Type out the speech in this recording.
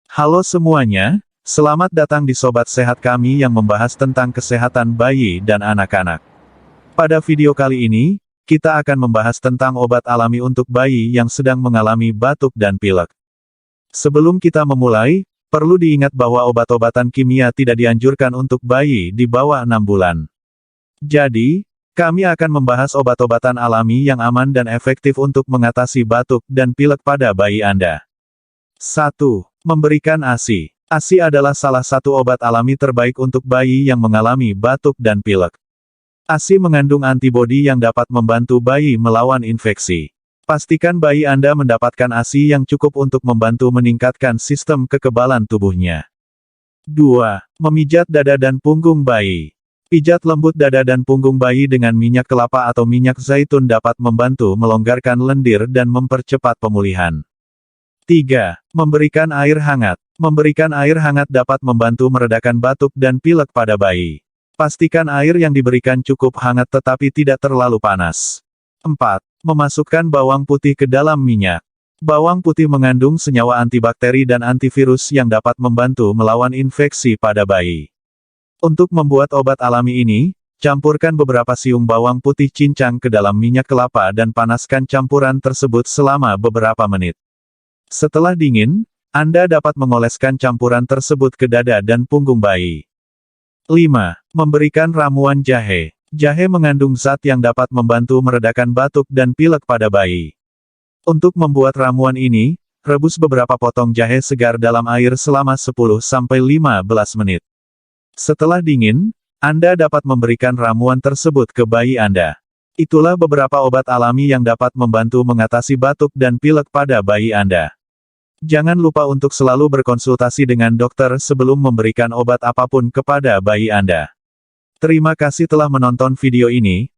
Halo semuanya, selamat datang di Sobat Sehat kami yang membahas tentang kesehatan bayi dan anak-anak. Pada video kali ini, kita akan membahas tentang obat alami untuk bayi yang sedang mengalami batuk dan pilek. Sebelum kita memulai, perlu diingat bahwa obat-obatan kimia tidak dianjurkan untuk bayi di bawah 6 bulan. Jadi, kami akan membahas obat-obatan alami yang aman dan efektif untuk mengatasi batuk dan pilek pada bayi Anda. 1. Memberikan ASI. ASI adalah salah satu obat alami terbaik untuk bayi yang mengalami batuk dan pilek. ASI mengandung antibodi yang dapat membantu bayi melawan infeksi. Pastikan bayi Anda mendapatkan ASI yang cukup untuk membantu meningkatkan sistem kekebalan tubuhnya. 2. Memijat dada dan punggung bayi. Pijat lembut dada dan punggung bayi dengan minyak kelapa atau minyak zaitun dapat membantu melonggarkan lendir dan mempercepat pemulihan. 3. Memberikan air hangat. Memberikan air hangat dapat membantu meredakan batuk dan pilek pada bayi. Pastikan air yang diberikan cukup hangat tetapi tidak terlalu panas. 4. Memasukkan bawang putih ke dalam minyak. Bawang putih mengandung senyawa antibakteri dan antivirus yang dapat membantu melawan infeksi pada bayi. Untuk membuat obat alami ini, campurkan beberapa siung bawang putih cincang ke dalam minyak kelapa dan panaskan campuran tersebut selama beberapa menit. Setelah dingin, Anda dapat mengoleskan campuran tersebut ke dada dan punggung bayi. 5. Memberikan ramuan jahe. Jahe mengandung zat yang dapat membantu meredakan batuk dan pilek pada bayi. Untuk membuat ramuan ini, rebus beberapa potong jahe segar dalam air selama 10-15 menit. Setelah dingin, Anda dapat memberikan ramuan tersebut ke bayi Anda. Itulah beberapa obat alami yang dapat membantu mengatasi batuk dan pilek pada bayi Anda. Jangan lupa untuk selalu berkonsultasi dengan dokter sebelum memberikan obat apapun kepada bayi Anda. Terima kasih telah menonton video ini.